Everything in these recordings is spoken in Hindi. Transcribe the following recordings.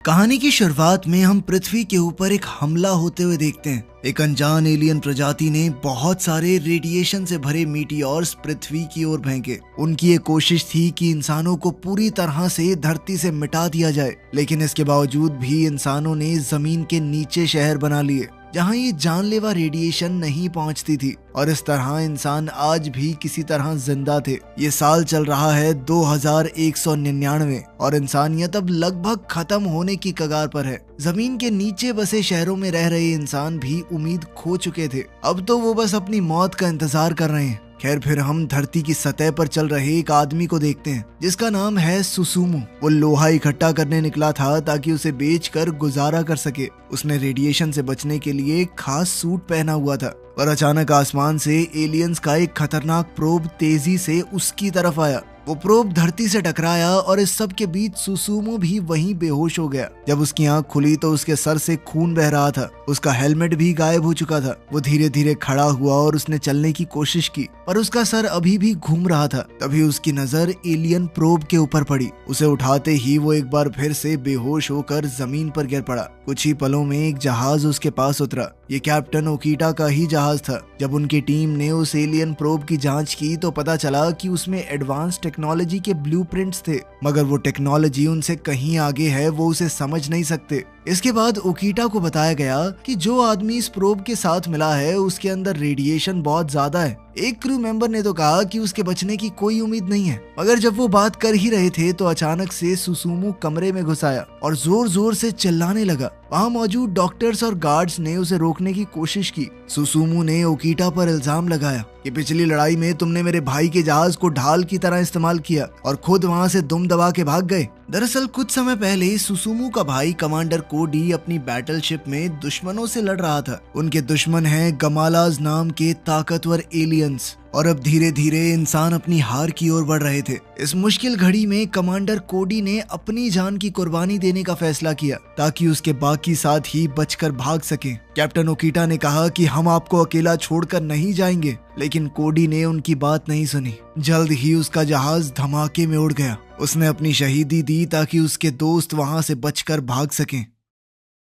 कहानी की शुरुआत में हम पृथ्वी के ऊपर एक हमला होते हुए देखते हैं। एक अनजान एलियन प्रजाति ने बहुत सारे रेडिएशन से भरे मीटियोर्स पृथ्वी की ओर फेंके। उनकी ये कोशिश थी कि इंसानों को पूरी तरह से धरती से मिटा दिया जाए, लेकिन इसके बावजूद भी इंसानों ने जमीन के नीचे शहर बना लिए जहां ये जानलेवा रेडिएशन नहीं पहुंचती थी, और इस तरह इंसान आज भी किसी तरह जिंदा थे। ये साल चल रहा है 2199 और इंसानियत अब लगभग खत्म होने की कगार पर है। जमीन के नीचे बसे शहरों में रह रहे इंसान भी उम्मीद खो चुके थे। अब तो वो बस अपनी मौत का इंतजार कर रहे हैं। खैर, फिर हम धरती की सतह पर चल रहे एक आदमी को देखते हैं जिसका नाम है सुसुमू। वो लोहा इकट्ठा करने निकला था ताकि उसे बेचकर गुजारा कर सके। उसने रेडिएशन से बचने के लिए एक खास सूट पहना हुआ था, और अचानक आसमान से एलियंस का एक खतरनाक प्रोब तेजी से उसकी तरफ आया। वो प्रोब धरती से टकराया और इस सब के बीच सुसुमू भी वहीं बेहोश हो गया। जब उसकी आंख खुली तो उसके सर से खून बह रहा था। उसका हेलमेट भी गायब हो चुका था। वो धीरे धीरे खड़ा हुआ और उसने चलने की कोशिश की, पर उसका सर अभी भी घूम रहा था। तभी उसकी नजर एलियन प्रोब के ऊपर पड़ी। उसे उठाते ही वो एक बार फिर से बेहोश होकर जमीन पर गिर पड़ा। कुछ ही पलों में एक जहाज उसके पास उतरा। ये कैप्टन ओकीटा का ही जहाज था। जब उनकी टीम ने उस एलियन प्रोब की जांच की तो पता चला कि उसमें एडवांस टेक्नोलॉजी के ब्लूप्रिंट्स थे, मगर वो टेक्नोलॉजी उनसे कहीं आगे है, वो उसे समझ नहीं सकते। इसके बाद ओकीटा को बताया गया कि जो आदमी इस प्रोब के साथ मिला है उसके अंदर रेडिएशन बहुत ज्यादा है। एक क्रू मेंबर ने तो कहा कि उसके बचने की कोई उम्मीद नहीं है, मगर जब वो बात कर ही रहे थे तो अचानक से सुसुमू कमरे में घुस आया और जोर जोर से चिल्लाने लगा। वहाँ मौजूद डॉक्टर्स और गार्ड्स ने उसे रोकने की कोशिश की। सुसुमू ने ओकीटा पर इल्जाम लगाया कि पिछली लड़ाई में तुमने मेरे भाई के जहाज को ढाल की तरह इस्तेमाल किया और खुद वहाँ से दुम दबा के भाग गए। दरअसल कुछ समय पहले सुसुमू का भाई कमांडर कोडी अपनी बैटलशिप में दुश्मनों से लड़ रहा था। उनके दुश्मन हैं गमालाज नाम के ताकतवर एलियंस, और अब धीरे धीरे इंसान अपनी हार की ओर बढ़ रहे थे। इस मुश्किल घड़ी में कमांडर कोडी ने अपनी जान की कुर्बानी देने का फैसला किया ताकि उसके बाकी साथी बचकर भाग सकें। कैप्टन ओकीटा ने कहा कि हम आपको अकेला छोड़कर नहीं जाएंगे, लेकिन कोडी ने उनकी बात नहीं सुनी। जल्द ही उसका जहाज धमाके में उड़ गया। उसने अपनी शहीदी दी ताकि उसके दोस्त वहां से बचकर भाग सकें।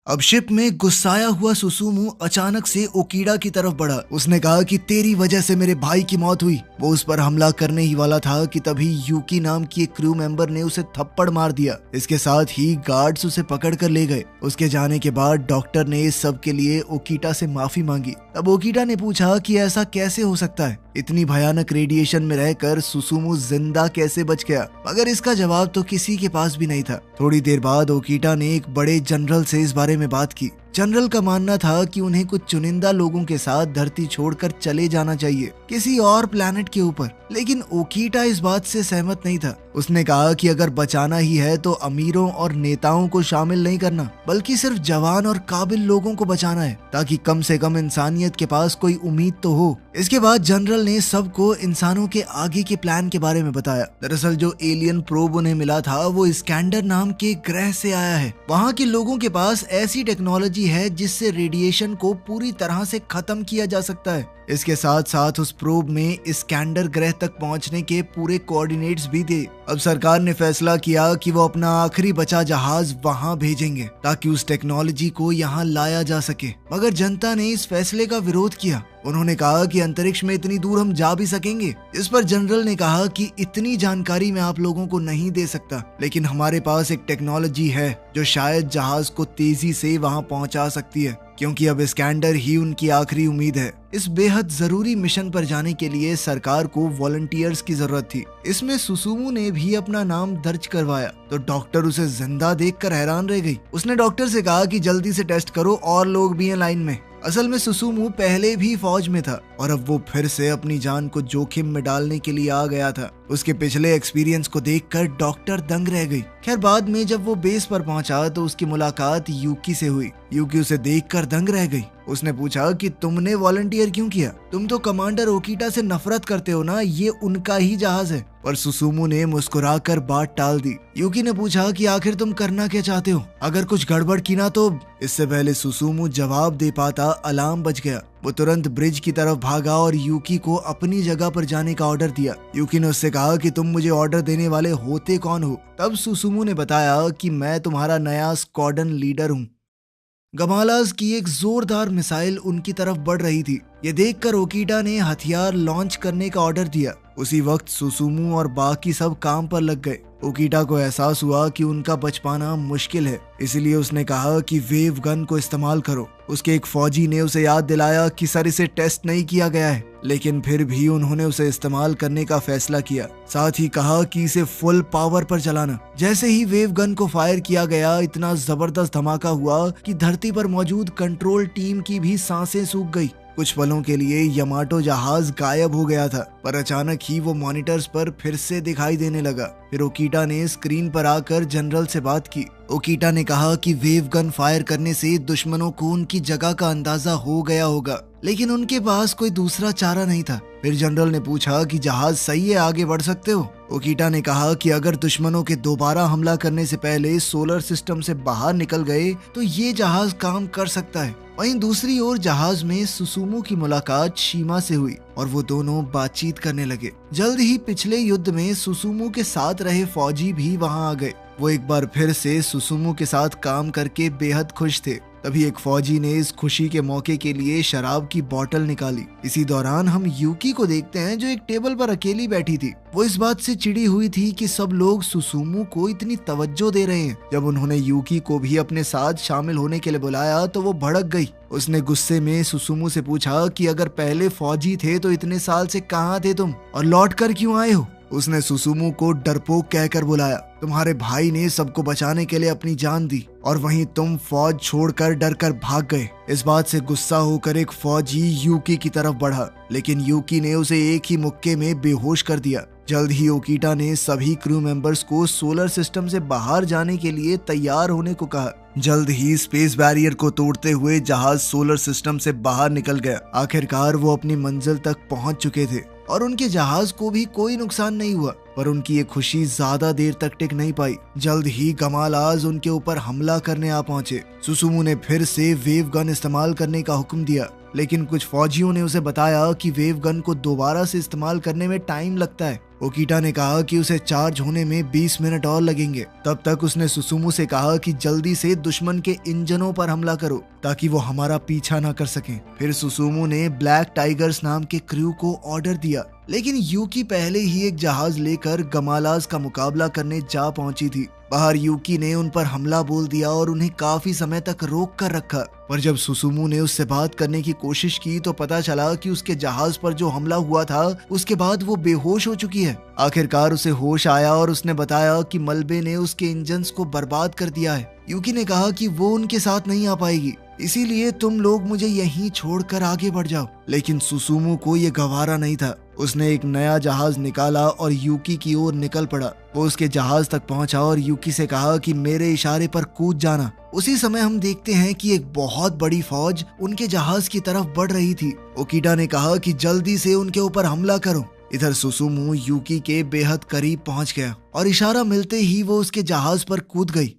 अब शिप में गुस्साया हुआ सुसुमू अचानक से ओकीडा की तरफ बढ़ा। उसने कहा कि तेरी वजह से मेरे भाई की मौत हुई। वो उस पर हमला करने ही वाला था कि तभी यूकी नाम की एक क्रू मेंबर ने उसे थप्पड़ मार दिया। इसके साथ ही गार्ड्स उसे पकड़ कर ले गए। उसके जाने के बाद डॉक्टर ने इस सब के लिए ओकीटा से माफी मांगी। तब ओकीटा ने पूछा कि ऐसा कैसे हो सकता है, इतनी भयानक रेडिएशन में रहकर सुसुमू जिंदा कैसे बच गया, मगर इसका जवाब तो किसी के पास भी नहीं था। थोड़ी देर बाद ओकीटा ने एक बड़े जनरल से इस बारे में बात की। जनरल का मानना था कि उन्हें कुछ चुनिंदा लोगों के साथ धरती छोड़कर चले जाना चाहिए किसी और प्लैनेट के ऊपर, लेकिन ओकीटा इस बात से सहमत नहीं था। उसने कहा कि अगर बचाना ही है तो अमीरों और नेताओं को शामिल नहीं करना, बल्कि सिर्फ जवान और काबिल लोगों को बचाना है ताकि कम से कम इंसानियत के पास कोई उम्मीद तो हो। इसके बाद जनरल ने सबको इंसानों के आगे के प्लान के बारे में बताया। दरअसल जो एलियन प्रोब उन्हें मिला था वो स्कैंडर नाम के ग्रह से आया है। वहाँ के लोगों के पास ऐसी टेक्नोलॉजी है जिससे रेडिएशन को पूरी तरह से खत्म किया जा सकता है। इसके साथ साथ उस प्रोब में स्कैंडर ग्रह तक पहुंचने के पूरे कोऑर्डिनेट्स भी थे। अब सरकार ने फैसला किया कि वो अपना आखिरी बचा जहाज वहां भेजेंगे ताकि उस टेक्नोलॉजी को यहां लाया जा सके, मगर जनता ने इस फैसले का विरोध किया। उन्होंने कहा कि अंतरिक्ष में इतनी दूर हम जा भी सकेंगे। इस पर जनरल ने कहा कि इतनी जानकारी मैं आप लोगों को नहीं दे सकता, लेकिन हमारे पास एक टेक्नोलॉजी है जो शायद जहाज को तेजी से वहां पहुंचा सकती है, क्योंकि अब स्कैंडर ही उनकी आखिरी उम्मीद है। इस बेहद जरूरी मिशन पर जाने के लिए सरकार को वॉलंटियर्स की जरूरत थी। इसमें सुसुमू ने भी अपना नाम दर्ज करवाया तो डॉक्टर उसे जिंदा देखकर हैरान रह गई। उसने डॉक्टर से कहा कि जल्दी से टेस्ट करो और लोग भी हैं लाइन में। असल में सुसुमू पहले भी फौज में था और अब वो फिर से अपनी जान को जोखिम में डालने के लिए आ गया था। उसके पिछले एक्सपीरियंस को देखकर डॉक्टर दंग रह गई। खैर, बाद में जब वो बेस पर पहुंचा तो उसकी मुलाकात यूकी से हुई। यूकी उसे देखकर दंग रह गई। उसने पूछा कि तुमने वॉलंटियर क्यों किया? तुम तो कमांडर ओकीटा से नफरत करते हो ना, ये उनका ही जहाज है। पर सुसुमू ने मुस्कुराकर बात टाल दी। यूकी ने पूछा कि आखिर तुम करना क्या चाहते हो? अगर कुछ गड़बड़ की ना तो। इससे पहले सुसुमू जवाब दे पाता अलार्म बज गया। वो तुरंत ब्रिज की तरफ भागा और यूकी को अपनी जगह पर जाने का ऑर्डर दिया। यूकी ने उससे कहा कि तुम मुझे ऑर्डर देने वाले होते कौन हो? तब सुसुमू ने बताया कि मैं तुम्हारा नया स्क्वाड्रन लीडर हूँ। गमालाज की एक जोरदार मिसाइल उनकी तरफ बढ़ रही थी। ये देखकर ओकीटा ने हथियार लॉन्च करने का ऑर्डर दिया। उसी वक्त सुसुमू और बाकी सब काम पर लग गए। ओकीटा को एहसास हुआ कि उनका बच पाना मुश्किल है, इसलिए उसने कहा कि वेव गन को इस्तेमाल करो। उसके एक फौजी ने उसे याद दिलाया कि सर इसे टेस्ट नहीं किया गया है, लेकिन फिर भी उन्होंने उसे इस्तेमाल करने का फैसला किया। साथ ही कहा कि इसे फुल पावर पर चलाना। जैसे ही वेव गन को फायर किया गया, इतना जबरदस्त धमाका हुआ कि धरती पर मौजूद कंट्रोल टीम की भी सांसें सूख गई। कुछ पलों के लिए यमाटो जहाज गायब हो गया था, पर अचानक ही वो मॉनिटर्स पर फिर से दिखाई देने लगा। फिर ओकीटा ने स्क्रीन पर आकर जनरल से बात की। ओकीटा ने कहा कि वेव गन फायर करने से दुश्मनों को उनकी जगह का अंदाजा हो गया होगा, लेकिन उनके पास कोई दूसरा चारा नहीं था। फिर जनरल ने पूछा कि जहाज सही है, आगे बढ़ सकते हो? ओकीटा ने कहा कि अगर दुश्मनों के दोबारा हमला करने से पहले सोलर सिस्टम से बाहर निकल गए तो ये जहाज काम कर सकता है। वहीं दूसरी ओर जहाज में सुसुमू की मुलाकात शीमा से हुई और वो दोनों बातचीत करने लगे। जल्द ही पिछले युद्ध में सुसुमू के साथ रहे फौजी भी वहां आ गए। वो एक बार फिर से सुसुमू के साथ काम करके बेहद खुश थे। तभी एक फौजी ने इस खुशी के मौके के लिए शराब की बोतल निकाली। इसी दौरान हम यूकी को देखते हैं, जो एक टेबल पर अकेली बैठी थी। वो इस बात से चिढ़ी हुई थी कि सब लोग सुसुमू को इतनी तवज्जो दे रहे हैं। जब उन्होंने यूकी को भी अपने साथ शामिल होने के लिए बुलाया तो वो भड़क गई। उसने गुस्से में सुसुमू से पूछा कि अगर पहले फौजी थे तो इतने साल से कहाँ थे तुम, और लौट कर क्यों आए हो? उसने सुसुमू को डरपोक कहकर बुलाया। तुम्हारे भाई ने सबको बचाने के लिए अपनी जान दी और वहीं तुम फौज छोड़कर डर कर भाग गए। इस बात से गुस्सा होकर एक फौजी यूकी की तरफ बढ़ा, लेकिन यूकी ने उसे एक ही मुक्के में बेहोश कर दिया। जल्द ही ओकीटा ने सभी क्रू मेंबर्स को सोलर सिस्टम से बाहर जाने के लिए तैयार होने को कहा। जल्द ही स्पेस बैरियर को तोड़ते हुए जहाज सोलर सिस्टम से बाहर निकल गया। आखिरकार वो अपनी मंजिल तक पहुंच चुके थे और उनके जहाज को भी कोई नुकसान नहीं हुआ। पर उनकी ये खुशी ज्यादा देर तक टिक नहीं पाई। जल्द ही गमालाज उनके ऊपर हमला करने आ पहुंचे। सुसुमू ने फिर से वेव गन इस्तेमाल करने का हुक्म दिया, लेकिन कुछ फौजियों ने उसे बताया कि वेव गन को दोबारा से इस्तेमाल करने में टाइम लगता है। ओकीटा ने कहा कि उसे चार्ज होने में 20 मिनट और लगेंगे। तब तक उसने सुसुमू से कहा कि जल्दी से दुश्मन के इंजनों पर हमला करो ताकि वो हमारा पीछा न कर सकें। फिर सुसुमू ने ब्लैक टाइगर्स नाम के क्रू को ऑर्डर दिया, लेकिन यूकी पहले ही एक जहाज लेकर गमालाज का मुकाबला करने जा पहुंची थी। बाहर यूकी ने उन पर हमला बोल दिया और उन्हें काफी समय तक रोक कर रखा। पर जब सुसुमू ने उससे बात करने की कोशिश की तो पता चला कि उसके जहाज पर जो हमला हुआ था उसके बाद वो बेहोश हो चुकी है। आखिरकार उसे होश आया और उसने बताया कि मलबे ने उसके इंजन्स को बर्बाद कर दिया है। यूकी ने कहा कि वो उनके साथ नहीं आ पाएगी, इसीलिए तुम लोग मुझे यहीं छोड़कर आगे बढ़ जाओ। लेकिन सुसुमू को ये गवारा नहीं था। उसने एक नया जहाज निकाला और यूकी की ओर निकल पड़ा। वो उसके जहाज तक पहुंचा और यूकी से कहा कि मेरे इशारे पर कूद जाना। उसी समय हम देखते हैं कि एक बहुत बड़ी फौज उनके जहाज की तरफ बढ़ रही थी। ओकीटा ने कहा कि जल्दी से उनके ऊपर हमला करो। इधर सुसुमू यूकी के बेहद करीब पहुंच गया और इशारा मिलते ही वो उसके जहाज पर कूद गई।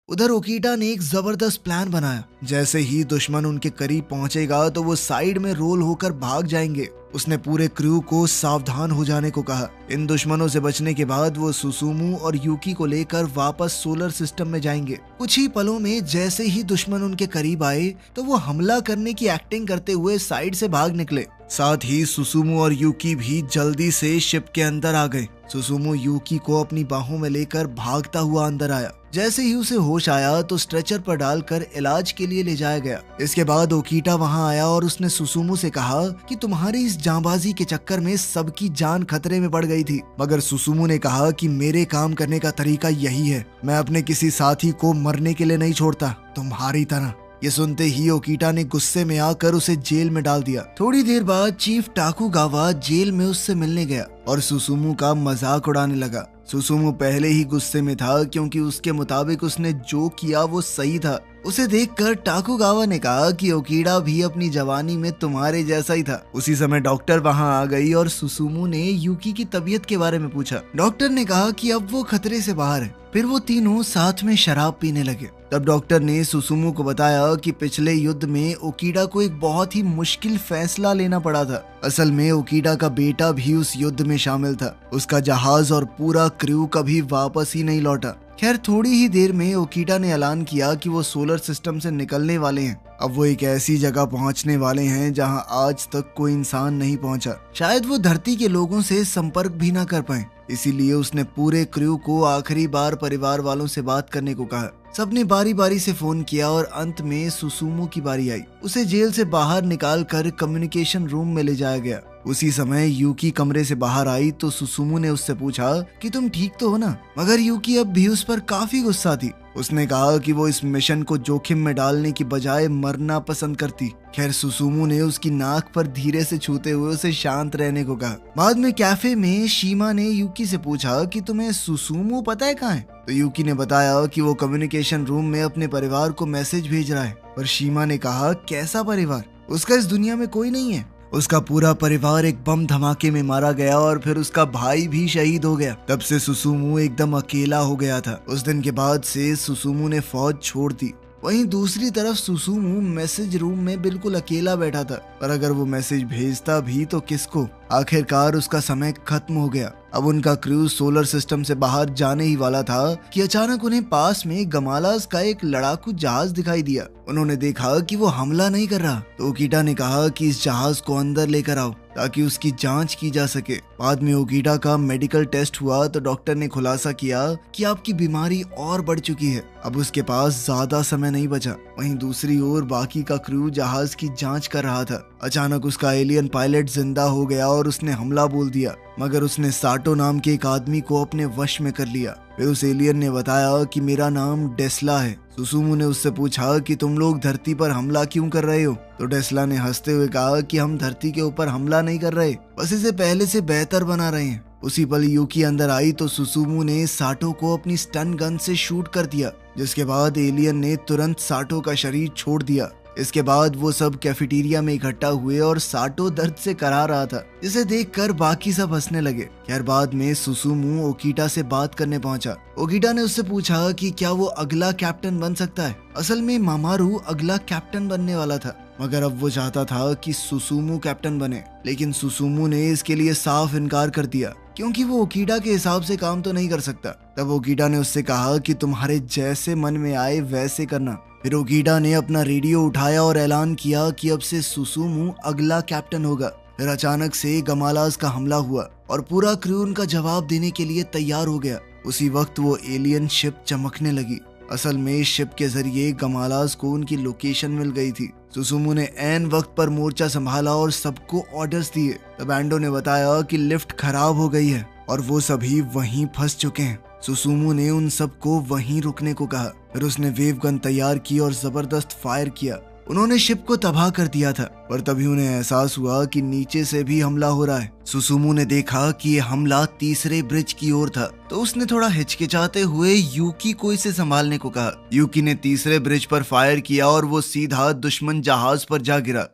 उधर ओकीटा ने एक जबरदस्त प्लान बनाया। जैसे ही दुश्मन उनके करीब पहुंचेगा तो वो साइड में रोल होकर भाग जाएंगे। उसने पूरे क्रू को सावधान हो जाने को कहा। इन दुश्मनों से बचने के बाद वो सुसुमू और यूकी को लेकर वापस सोलर सिस्टम में जाएंगे। कुछ ही पलों में जैसे ही दुश्मन उनके करीब आए तो वो हमला करने की एक्टिंग करते हुए साइड से भाग निकले। साथ ही सुसुमू और यूकी भी जल्दी से शिप के अंदर आ गए। सुसुमू यूकी को अपनी बाहों में लेकर भागता हुआ अंदर आया। जैसे ही उसे होश आया तो स्ट्रेचर पर डालकर इलाज के लिए ले जाया गया। इसके बाद ओकीटा वहां आया और उसने सुसुमू से कहा कि तुम्हारी इस जांबाजी के चक्कर में सबकी जान खतरे में पड़ गई थी। मगर सुसुमू ने कहा कि मेरे काम करने का तरीका यही है, मैं अपने किसी साथी को मरने के लिए नहीं छोड़ता, तुम्हारी तरह। ये सुनते ही ओकीटा ने गुस्से में आकर उसे जेल में डाल दिया। थोड़ी देर बाद चीफ टाकुगावा जेल में उससे मिलने गया और सुसुमू का मजाक उड़ाने लगा। सुसुमू पहले ही गुस्से में था क्योंकि उसके मुताबिक उसने जो किया वो सही था। उसे देखकर टाकुगावा ने कहा कि ओकीडा भी अपनी जवानी में तुम्हारे जैसा ही था। उसी समय डॉक्टर वहां आ गई और सुसुमू ने यूकी की तबीयत के बारे में पूछा। डॉक्टर ने कहा कि अब वो खतरे से बाहर है। फिर वो तीनों साथ में शराब पीने लगे। तब डॉक्टर ने सुसुमू को बताया कि पिछले युद्ध में ओकीडा को एक बहुत ही मुश्किल फैसला लेना पड़ा था। असल में ओकीडा का बेटा भी उस युद्ध में शामिल था। उसका जहाज और पूरा क्रू कभी वापस ही नहीं लौटा। खैर थोड़ी ही देर में ओकीडा ने ऐलान किया कि वो सोलर सिस्टम से निकलने वाले हैं। अब वो एक ऐसी जगह पहुंचने वाले हैं जहां आज तक कोई इंसान नहीं पहुंचा। शायद वो धरती के लोगों से संपर्क भी ना कर पाए। इसीलिए उसने पूरे क्रू को आखिरी बार परिवार वालों से बात करने को कहा। सबने बारी बारी से फोन किया और अंत में सुसुमू की बारी आई। उसे जेल से बाहर निकाल कर कम्युनिकेशन रूम में ले जाया गया। उसी समय यूकी कमरे से बाहर आई तो सुसुमू ने उससे पूछा कि तुम ठीक तो हो ना? मगर यूकी अब भी उस पर काफी गुस्सा थी। उसने कहा कि वो इस मिशन को जोखिम में डालने की बजाय मरना पसंद करती। खैर सुसुमू ने उसकी नाक पर धीरे से छूते हुए उसे शांत रहने को कहा। बाद में कैफे में शीमा ने यूकी से पूछा कि तुम्हें सुसुमू पता है कहाँ है? तो यूकी ने बताया कि वो कम्युनिकेशन रूम में अपने परिवार को मैसेज भेज रहा है। पर शीमा ने कहा कैसा परिवार? उसका इस दुनिया में कोई नहीं है। उसका पूरा परिवार एक बम धमाके में मारा गया और फिर उसका भाई भी शहीद हो गया। तब से सुसुमू एकदम अकेला हो गया था। उस दिन के बाद से सुसुमू ने फौज छोड़ दी। वहीं दूसरी तरफ सुसुमू मैसेज रूम में बिल्कुल अकेला बैठा था। पर अगर वो मैसेज भेजता भी तो किसको? आखिरकार उसका समय खत्म हो गया। अब उनका क्रू सोलर सिस्टम से बाहर जाने ही वाला था कि अचानक उन्हें पास में गमालास का एक लड़ाकू जहाज दिखाई दिया। उन्होंने देखा कि वो हमला नहीं कर रहा तो ओकीडा ने कहा कि इस जहाज को अंदर लेकर आओ ताकि उसकी जांच की जा सके। बाद में ओकीडा का मेडिकल टेस्ट हुआ तो डॉक्टर ने खुलासा किया कि आपकी बीमारी और बढ़ चुकी है। अब उसके पास ज्यादा समय नहीं बचा। वहीं दूसरी ओर बाकी का क्रू जहाज की जांच कर रहा था। अचानक उसका एलियन पायलट जिंदा हो गया और उसने हमला बोल दिया। मगर उसने साटो नाम के एक आदमी को अपने वश में कर लिया। फिर उस एलियन ने बताया कि मेरा नाम डेस्ला है। सुसुमू ने उससे पूछा कि तुम लोग धरती पर हमला क्यों कर रहे हो? तो डेस्ला ने हंसते हुए कहा कि हम धरती के ऊपर हमला नहीं कर रहे, बस इसे पहले से बेहतर बना रहे हैं। उसी पल यूकी अंदर आई तो सुसुमू ने साटो को अपनी स्टन गन से शूट कर दिया, जिसके बाद एलियन ने तुरंत साटो का शरीर छोड़ दिया। इसके बाद वो सब कैफेटेरिया में इकट्ठा हुए और साटो दर्द से करा रहा था, जिसे देखकर बाकी सब हंसने लगे। खैर बाद में सुसुमू ओकीडा से बात करने पहुंचा। ओकीडा ने उससे पूछा कि क्या वो अगला कैप्टन बन सकता है। असल में मामारू अगला कैप्टन बनने वाला था, मगर अब वो चाहता था कि सुसुमू कैप्टन बने। लेकिन सुसुमू ने इसके लिए साफ इनकार कर दिया क्योंकि वो ओकीडा के हिसाब से काम तो नहीं कर सकता। तब ओकीडा ने उससे कहा कि तुम्हारे जैसे मन में आए वैसे करना। फिर ओकीडा ने अपना रेडियो उठाया और ऐलान किया कि अब से सुसुमू अगला कैप्टन होगा। फिर अचानक से गमालास का हमला हुआ और पूरा क्रू उनका जवाब देने के लिए तैयार हो गया। उसी वक्त वो एलियन शिप चमकने लगी। असल में इस शिप के जरिए गमालास को उनकी लोकेशन मिल गई थी। सुसुमू ने ऐन वक्त पर मोर्चा संभाला और सबको ऑर्डर्स दिए। तब एंडो ने बताया कि लिफ्ट खराब हो गई है और वो सभी वहीं फंस चुके हैं। सुसुमू ने उन सबको वहीं रुकने को कहा। फिर उसने वेव गन तैयार की और जबरदस्त फायर किया। उन्होंने शिप को तबाह कर दिया था, पर तभी उन्हें एहसास हुआ कि नीचे से भी हमला हो रहा है। सुसुमू ने देखा कि ये हमला तीसरे ब्रिज की ओर था, तो उसने थोड़ा हिचकिचाते हुए यूकी को इसे संभालने को कहा। यूकी ने तीसरे ब्रिज पर फायर किया और वो सीधा दुश्मन जहाज पर जा गिरा।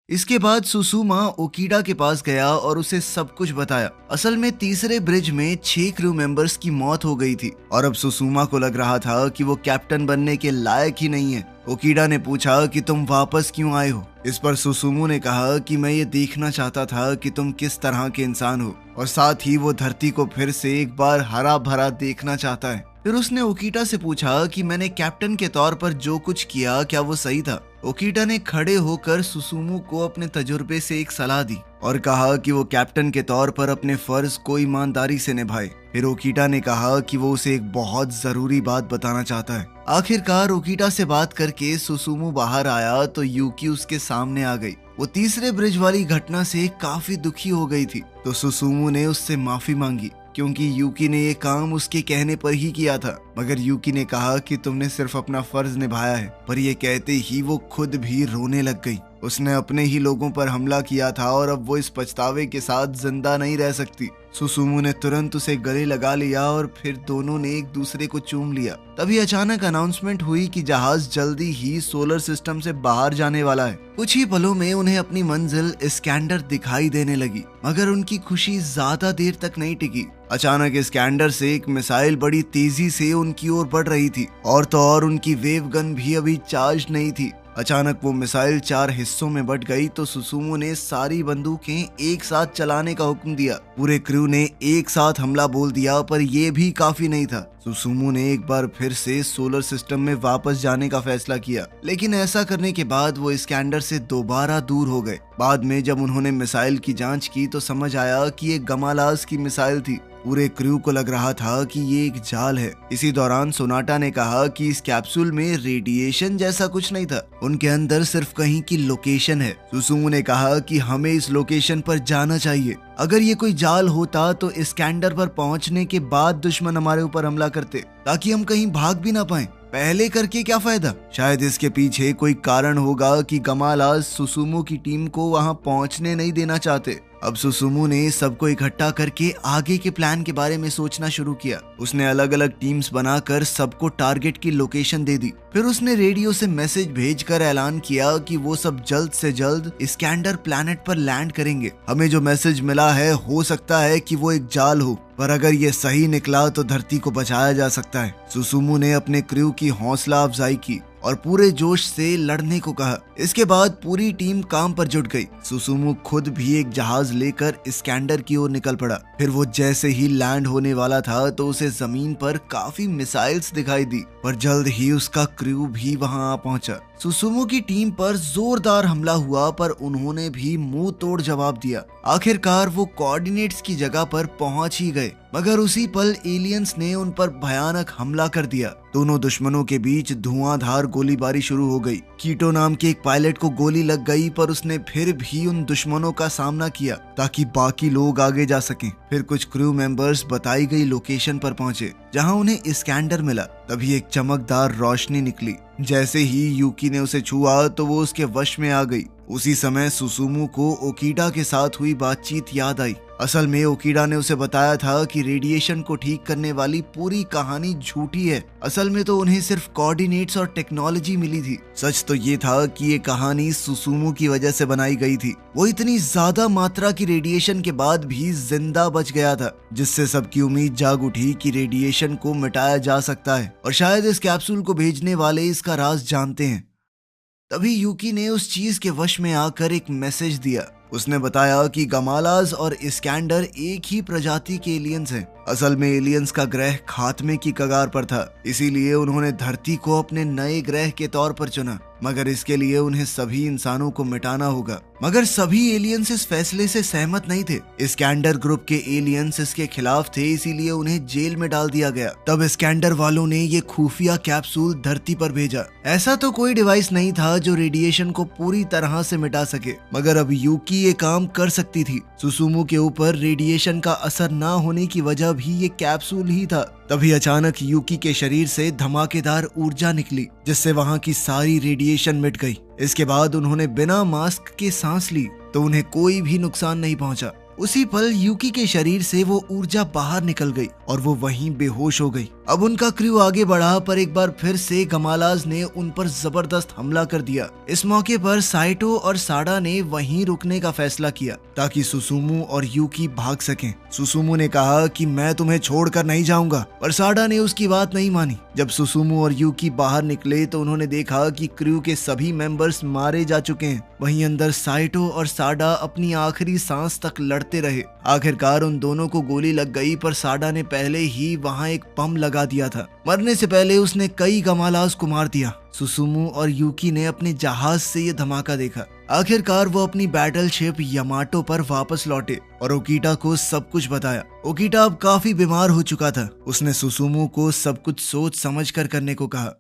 इसके बाद सुसुमा ओकीडा के पास गया और उसे सब कुछ बताया। असल में तीसरे ब्रिज में 6 क्रू मेंबर्स की मौत हो गई थी और अब सुसुमा को लग रहा था कि वो कैप्टन बनने के लायक ही नहीं है। ओकीडा ने पूछा कि तुम वापस क्यों आए हो? इस पर सुसुमू ने कहा कि मैं ये देखना चाहता था कि तुम किस तरह के इंसान हो और साथ ही वो धरती को फिर से एक बार हरा भरा देखना चाहता है। फिर उसने ओकीडा से पूछा कि मैंने कैप्टन के तौर पर जो कुछ किया क्या वो सही था? ओकीडा ने खड़े होकर सुसुमू को अपने तजुर्बे से एक सलाह दी और कहा कि वो कैप्टन के तौर पर अपने फर्ज को ईमानदारी से निभाए। फिर ओकीडा ने कहा कि वो उसे एक बहुत जरूरी बात बताना चाहता है। आखिरकार ओकीडा से बात करके सुसुमू बाहर आया तो यूकी उसके सामने आ गई। वो तीसरे ब्रिज वाली घटना से काफी दुखी हो गई थी, तो सुसुमू ने उससे माफी मांगी क्योंकि यूकी ने ये काम उसके कहने पर ही किया था। मगर यूकी ने कहा कि तुमने सिर्फ अपना फर्ज निभाया है, पर ये कहते ही वो खुद भी रोने लग गई। उसने अपने ही लोगों पर हमला किया था और अब वो इस पछतावे के साथ जिंदा नहीं रह सकती। सुसुमू ने तुरंत उसे गले लगा लिया और फिर दोनों ने एक दूसरे को चूम लिया। तभी अचानक अनाउंसमेंट हुई कि जहाज जल्दी ही सोलर सिस्टम से बाहर जाने वाला है। कुछ ही पलों में उन्हें अपनी मंजिल इस्कैंडर दिखाई देने लगी, मगर उनकी खुशी ज्यादा देर तक नहीं टिकी। अचानक इस्कैंडर से एक मिसाइल बड़ी तेजी से उनकी ओर बढ़ रही थी, और तो और उनकी वेव गन भी अभी चार्ज नहीं थी। अचानक वो मिसाइल 4 हिस्सों में बट गई तो सुसुमू ने सारी बंदूकें एक साथ चलाने का हुक्म दिया। पूरे क्रू ने एक साथ हमला बोल दिया, पर ये भी काफी नहीं था। सुसुमू ने एक बार फिर से सोलर सिस्टम में वापस जाने का फैसला किया, लेकिन ऐसा करने के बाद वो इस्कैंडर से दोबारा दूर हो गए। बाद में जब उन्होंने मिसाइल की जांच की तो समझ आया कि ये गमालाज की मिसाइल थी। पूरे क्रू को लग रहा था कि ये एक जाल है। इसी दौरान सोनाटा ने कहा कि इस कैप्सूल में रेडिएशन जैसा कुछ नहीं था, उनके अंदर सिर्फ कहीं की लोकेशन है। सुसुमू ने कहा कि हमें इस लोकेशन पर जाना चाहिए। अगर ये कोई जाल होता तो इस्कैंडर पर पहुंचने के बाद दुश्मन हमारे ऊपर हमला करते, ताकि हम कहीं भाग भी ना पाएं। पहले करके क्या फायदा? शायद इसके पीछे कोई कारण होगा कि गमालाज सुसुमू की टीम को वहां पहुंचने नहीं देना चाहते। अब सुसुमू ने सबको इकट्ठा करके आगे के प्लान के बारे में सोचना शुरू किया। उसने अलग अलग टीम्स बनाकर सबको टारगेट की लोकेशन दे दी। फिर उसने रेडियो से मैसेज भेजकर ऐलान किया कि वो सब जल्द से जल्द इस्कैंडर प्लैनेट पर लैंड करेंगे। हमें जो मैसेज मिला है हो सकता है कि वो एक जाल हो, पर अगर ये सही निकला तो धरती को बचाया जा सकता है। सुसुमू ने अपने क्रू की हौसला अफजाई की और पूरे जोश से लड़ने को कहा। इसके बाद पूरी टीम काम पर जुट गई। सुसुमू खुद भी एक जहाज लेकर इस्कैंडर की ओर निकल पड़ा। फिर वो जैसे ही लैंड होने वाला था तो उसे जमीन पर काफी मिसाइल्स दिखाई दी, पर जल्द ही उसका क्रू भी वहां आ पहुंचा। सुसुमू की टीम पर जोरदार हमला हुआ, पर उन्होंने भी मुंह तोड़ जवाब दिया। आखिरकार वो कोऑर्डिनेट्स की जगह पर पहुंच ही गए, मगर उसी पल एलियंस ने उन पर भयानक हमला कर दिया। दोनों दुश्मनों के बीच धुआंधार गोलीबारी शुरू हो गई। कीटो नाम के एक पायलट को गोली लग गई, पर उसने फिर भी उन दुश्मनों का सामना किया ताकि बाकी लोग आगे जा सकें। फिर कुछ क्रू मेंबर्स बताई गई लोकेशन पर पहुंचे, जहां उन्हें इस्कैंडर मिला। तभी एक चमकदार रोशनी निकली। जैसे ही यूकी ने उसे छुआ तो वो उसके वश में आ गई। उसी समय सुसुमू को ओकीडा के साथ हुई बातचीत याद आई। असल में ओकीडा ने उसे बताया था कि रेडिएशन को ठीक करने वाली पूरी कहानी झूठी है। असल में तो उन्हें सिर्फ कोऑर्डिनेट्स और टेक्नोलॉजी मिली थी। सच तो ये था कि ये कहानी सुसुमू की वजह से बनाई गई थी। वो इतनी ज्यादा मात्रा की रेडिएशन के बाद भी जिंदा बच गया था, जिससे सबकी उम्मीद जाग उठी कि रेडिएशन को मिटाया जा सकता है, और शायद इस कैप्सूल को भेजने वाले इसका राज जानते हैं। तभी यूकी ने उस चीज के वश में आकर एक मैसेज दिया। उसने बताया कि गमालाज और इस्कैंडर एक ही प्रजाति के एलियंस हैं। असल में एलियंस का ग्रह खात्मे की कगार पर था, इसीलिए उन्होंने धरती को अपने नए ग्रह के तौर पर चुना, मगर इसके लिए उन्हें सभी इंसानों को मिटाना होगा। मगर सभी एलियंस इस फैसले से सहमत नहीं थे। इस्कैंडर ग्रुप के एलियंस इसके खिलाफ थे, इसीलिए उन्हें जेल में डाल दिया गया। तब इस्कैंडर वालों ने ये खुफिया कैप्सूल धरती पर भेजा। ऐसा तो कोई डिवाइस नहीं था जो रेडिएशन को पूरी तरह से मिटा सके, मगर अब यूकी ये काम कर सकती थी। सुसुमू के ऊपर रेडिएशन का असर ना होने की वजह भी ये कैप्सूल ही था। तभी अचानक यूकी के शरीर से धमाकेदार ऊर्जा निकली, जिससे वहां की सारी रेडिएशन मिट गई। इसके बाद उन्होंने बिना मास्क के सांस ली तो उन्हें कोई भी नुकसान नहीं पहुंचा। उसी पल यूकी के शरीर से वो ऊर्जा बाहर निकल गई और वो वहीं बेहोश हो गई। अब उनका क्रू आगे बढ़ा, पर एक बार फिर से गमालाज ने उन पर जबरदस्त हमला कर दिया। इस मौके पर साइटो और साडा ने वहीं रुकने का फैसला किया ताकि सुसुमू और यूकी भाग सकें। सुसुमू ने कहा कि मैं तुम्हें छोड़कर नहीं जाऊंगा, पर साडा ने उसकी बात नहीं मानी। जब सुसुमू और यूकी बाहर निकले तो उन्होंने देखा कि क्रू के सभी मेंबर्स मारे जा चुके हैं। वहीं अंदर साइटो और साडा अपनी आखिरी सांस तक लड़ते रहे। आखिरकार उन दोनों को गोली लग गई, पर साडा ने पहले ही वहां एक बम लगा दिया था। मरने से पहले उसने कई गमालाज को मार दिया। सुसुमू और यूकी ने अपने जहाज से ये धमाका देखा। आखिरकार वो अपनी बैटल शिप यामाटो पर वापस लौटे और ओकीटा को सब कुछ बताया। ओकीटा अब काफी बीमार हो चुका था। उसने सुसुमू को सब कुछ सोच समझ कर करने को कहा।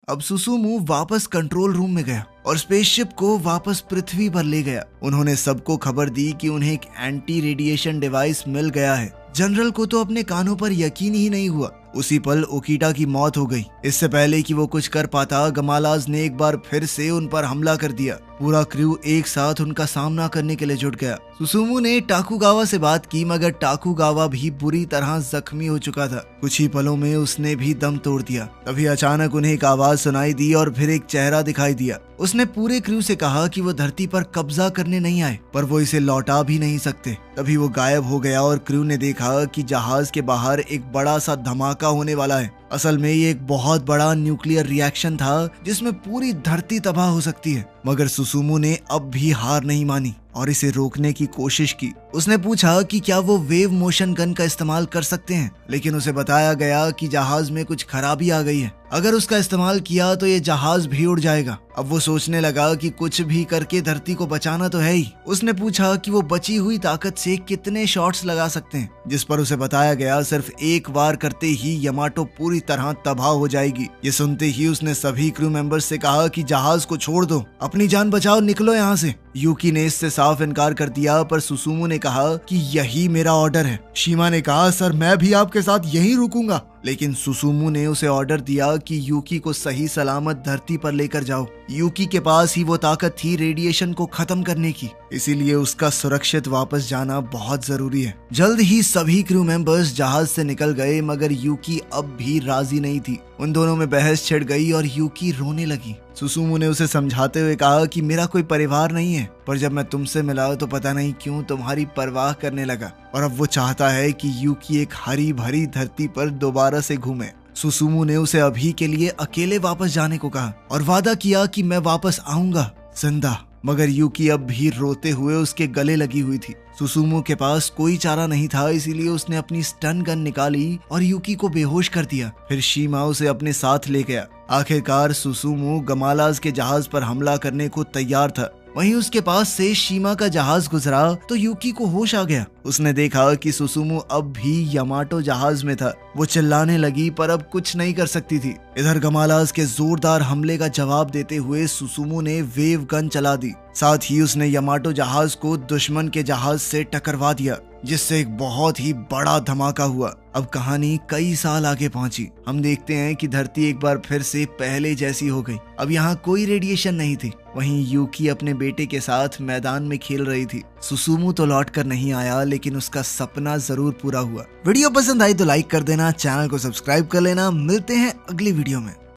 अब सुसुमू वापस कंट्रोल रूम में गया और स्पेसशिप को वापस पृथ्वी पर ले गया। उन्होंने सबको खबर दी कि उन्हें एक एंटी रेडिएशन डिवाइस मिल गया है। जनरल को तो अपने कानों पर यकीन ही नहीं हुआ। उसी पल ओकिटा की मौत हो गई। इससे पहले कि वो कुछ कर पाता, गमालाज ने एक बार फिर से उन पर हमला कर दिया। पूरा क्रू एक साथ उनका सामना करने के लिए जुट गया। सुसुमू ने टाकुगावा से बात की, मगर टाकुगावा भी बुरी तरह जख्मी हो चुका था। कुछ ही पलों में उसने भी दम तोड़ दिया। तभी अचानक उन्हें एक आवाज सुनाई दी और फिर एक चेहरा दिखाई दिया। उसने पूरे क्रू से कहा कि वो धरती पर कब्जा करने नहीं आए, पर वो इसे लौटा भी नहीं सकते। तभी वो गायब हो गया और क्रू ने देखा कि जहाज के बाहर एक बड़ा सा धमाका होने वाला है। असल में ये एक बहुत बड़ा न्यूक्लियर रिएक्शन था जिसमें पूरी धरती तबाह हो सकती है। मगर सुसुमू ने अब भी हार नहीं मानी और इसे रोकने की कोशिश की। उसने पूछा कि क्या वो वेव मोशन गन का इस्तेमाल कर सकते हैं, लेकिन उसे बताया गया कि जहाज में कुछ खराबी आ गई है। अगर उसका इस्तेमाल किया तो ये जहाज भी उड़ जाएगा। अब वो सोचने लगा कि कुछ भी करके धरती को बचाना तो है ही। उसने पूछा कि वो बची हुई ताकत से कितने शॉट्स लगा सकते हैं, जिस पर उसे बताया गया सिर्फ एक बार करते ही यमाटो पूरी तरह तबाह हो जाएगी। ये सुनते ही उसने सभी क्रू मेंबर्स से कहा कि जहाज को छोड़ दो, अपनी जान बचाओ, निकलो यहाँ से। यूकी ने इससे साफ इनकार कर दिया, पर सुसुमू ने कहा कि यही मेरा ऑर्डर है। शिमा ने कहा, सर मैं भी आपके साथ यहीं रुकूंगा। लेकिन सुसुमू ने उसे ऑर्डर दिया कि यूकी को सही सलामत धरती पर लेकर जाओ। यूकी के पास ही वो ताकत थी रेडिएशन को खत्म करने की, इसीलिए उसका सुरक्षित वापस जाना बहुत जरूरी है। जल्द ही सभी क्रू मेंबर्स जहाज से निकल गए, मगर यूकी अब भी राजी नहीं थी। उन दोनों में बहस छिड़ गई और यूकी रोने लगी। सुसुमू ने उसे समझाते हुए कहा कि मेरा कोई परिवार नहीं है, पर जब मैं तुमसे मिला तो पता नहीं क्यों तुम्हारी परवाह करने लगा, और अब वो चाहता है कि यूकी एक हरी भरी धरती पर दोबारा से घूमे। सुसुमू ने उसे अभी के लिए अकेले वापस जाने को कहा और वादा किया कि मैं वापस आऊंगा जिंदा। मगर यूकी अब भी रोते हुए उसके गले लगी हुई थी। सुसुमू के पास कोई चारा नहीं था, इसीलिए उसने अपनी स्टन गन निकाली और यूकी को बेहोश कर दिया। फिर शीमा उसे अपने साथ ले गया। आखिरकार सुसुमू गमालाज के जहाज पर हमला करने को तैयार था। वहीं उसके पास से शीमा का जहाज गुजरा तो यूकी को होश आ गया। उसने देखा कि सुसुमू अब भी यमाटो जहाज में था। वो चिल्लाने लगी, पर अब कुछ नहीं कर सकती थी। इधर गमालाज के जोरदार हमले का जवाब देते हुए सुसुमू ने वेव गन चला दी। साथ ही उसने यमाटो जहाज को दुश्मन के जहाज से टकरवा दिया, जिससे एक बहुत ही बड़ा धमाका हुआ। अब कहानी कई साल आगे पहुंची। हम देखते हैं कि धरती एक बार फिर से पहले जैसी हो गई। अब यहाँ कोई रेडिएशन नहीं थी। वहीं यूकी अपने बेटे के साथ मैदान में खेल रही थी। सुसुमू तो लौट कर नहीं आया, लेकिन उसका सपना जरूर पूरा हुआ। वीडियो पसंद आई तो लाइक कर देना, चैनल को सब्सक्राइब कर लेना। मिलते हैं अगली वीडियो में।